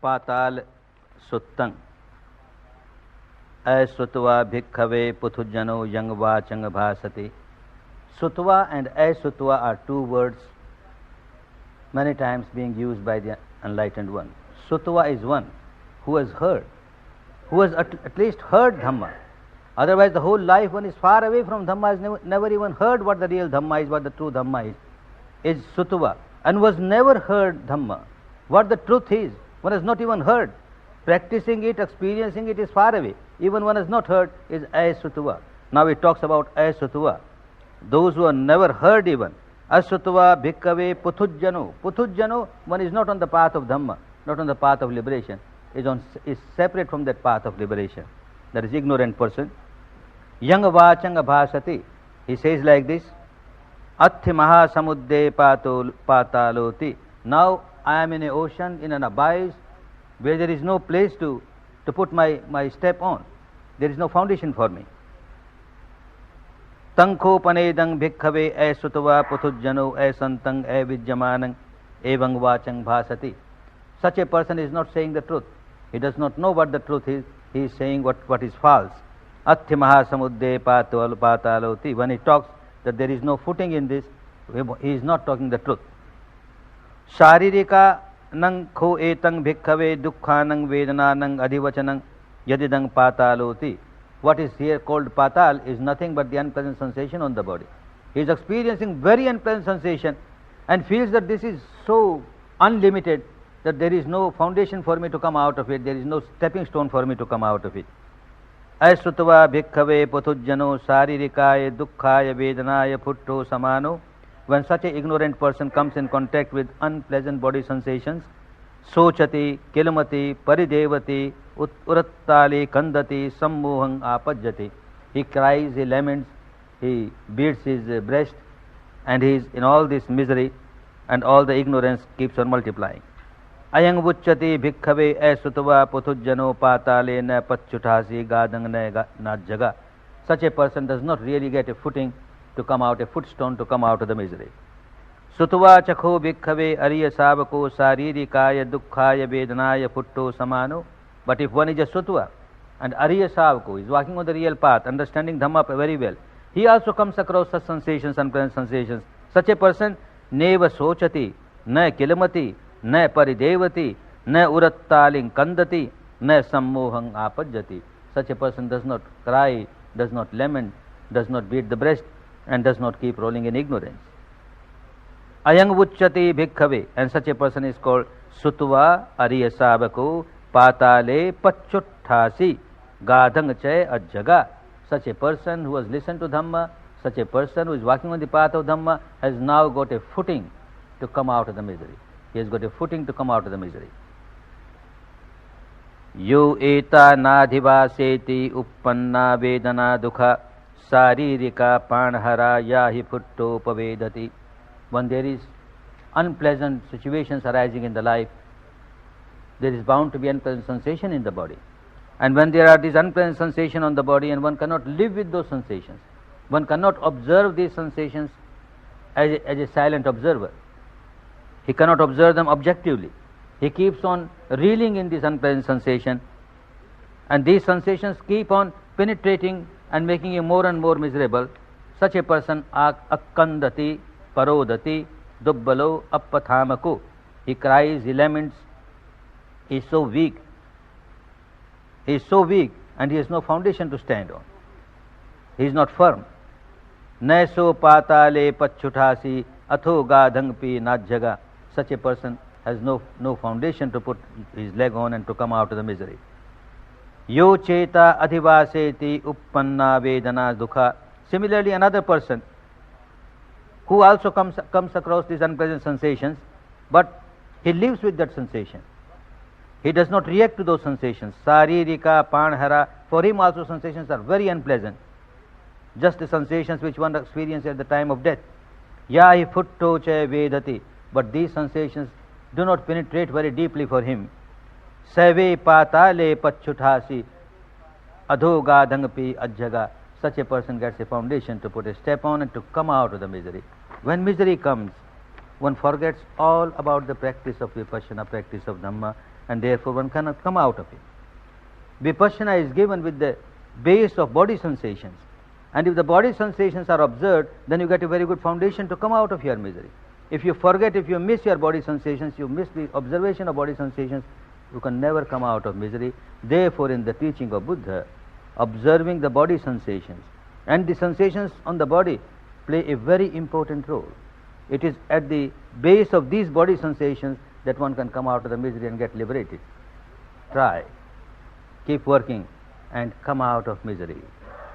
Patal सुत्तं asutva bhikkhave puthujjano yangvachang bhasati. Sutva and asutva are two words many times being used by the enlightened one. Sutva is one who has heard, who has at least heard Dhamma. Otherwise the whole life one is far away from Dhamma, has never even heard what the real Dhamma is, what the true Dhamma is Sutva, and was never heard Dhamma. What the truth is, one has not even heard. Practicing it, experiencing it is far away. Even one has not heard is asutva. Now it talks about asutva. Those who have never heard even. Asutva bhikkhave puthujjano. Puthujjano, one is not on the path of Dhamma, not on the path of liberation, is separate from that path of liberation. That is ignorant person. Yang vachang bhasati. He says like this, Athi maha samudde pataloti. Now I am in an ocean, in an abyss, where there is no place to put my step on. There is no foundation for me. Tankho panedang bhikkhave asutva puthujjano asantang avidyamanang evang vachang bhasati. Such a person is not saying the truth. He does not know what the truth is. He is saying what is false. Athi maha samudde pataloti. When he talks that there is no footing in this, he is not talking the truth. Sharirika nang kho etang bhikkhave dukkhanang vedananang adhivachanang yadidang pataloti. What is here called patal is nothing but the unpleasant sensation on the body. He is experiencing very unpleasant sensation and feels that this is so unlimited that there is no foundation for me to come out of it, there is no stepping stone for me to come out of it. Asutva bhikkhave puthujjano saririkaya dukkhaya vedanaya putto samano. When such an ignorant person comes in contact with unpleasant body sensations, sochati, kilmati, paridevati, urattali, kandati, sammohang apajjati. He cries, he laments, he beats his breast, and he is in all this misery, and all the ignorance keeps on multiplying. Ayang vucchati bhikkhave asutva puthujjano patale na pachutasi gadang na jaga. Such a person does not really get a footing to come out, a footstone to come out of the misery. Sutva chakho bhikkhave ariya savako saririkaya dukkhaya vedanaya putto samano. But if one is a sutva and ariya savako is walking on the real path, understanding Dhamma very well, he also comes across such sensations, unpleasant sensations. Such a person neva sochati, na kilmati, na paridevati, na urattaling kandati, na sammohang apajjati. Such a person does not cry, does not lament, does not beat the breast, and does not keep rolling in ignorance. Ayang vucchati bhikkhave, and such a person is called sutva ariya savako patale pachuttasi gadang chay ajjaga. Such a person who has listened to Dhamma, such a person who is walking on the path of Dhamma, has now got a footing to come out of the misery. He has got a footing to come out of the misery. Yo eta nadhivaseti uppanna vedana dukha saririka panhara yahi putto pavedati. When there is unpleasant situations arising in the life, there is bound to be unpleasant sensation in the body. And when there are these unpleasant sensations on the body and one cannot live with those sensations, one cannot observe these sensations as a silent observer. He cannot observe them objectively. He keeps on reeling in this unpleasant sensation, and these sensations keep on penetrating and making him more and more miserable. Such a person akkandati parodati dubbalo appathamaku. He cries, he laments, he is so weak. He is so weak and he has no foundation to stand on. He is not firm. Naiso patale pachutasi atho gadangpi najjaga. Such a person has no foundation to put his leg on and to come out of the misery. Yo cheta adhivaseti uppanna vedana dukha. Similarly, another person who also comes across these unpleasant sensations, but he lives with that sensation. He does not react to those sensations. Saririka, panhara, for him also sensations are very unpleasant. Just the sensations which one experiences at the time of death. Yahi futto che vedati. But these sensations do not penetrate very deeply for him. Save patale pachutasi adho gadangpi ajjaga. Such a person gets a foundation to put a step on and to come out of the misery. When misery comes, one forgets all about the practice of Vipassana, practice of Dhamma, and therefore one cannot come out of it. Vipassana is given with the base of body sensations, and if the body sensations are observed, then you get a very good foundation to come out of your misery. If you forget, if you miss your body sensations, you miss the observation of body sensations, you can never come out of misery. Therefore, in the teaching of Buddha, observing the body sensations and the sensations on the body play a very important role. It is at the base of these body sensations that one can come out of the misery and get liberated. Try, keep working and come out of misery.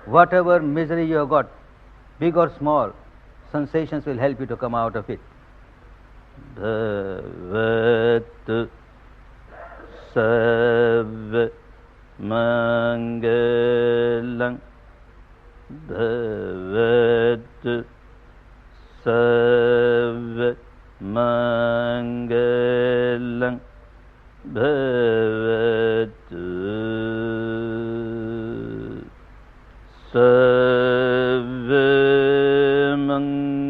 Whatever misery you have got, big or small, sensations will help you to come out of it. Bhavat Sav Mangalang, Bhavat Sav Mangalang, Bhavat Sav Mangalang.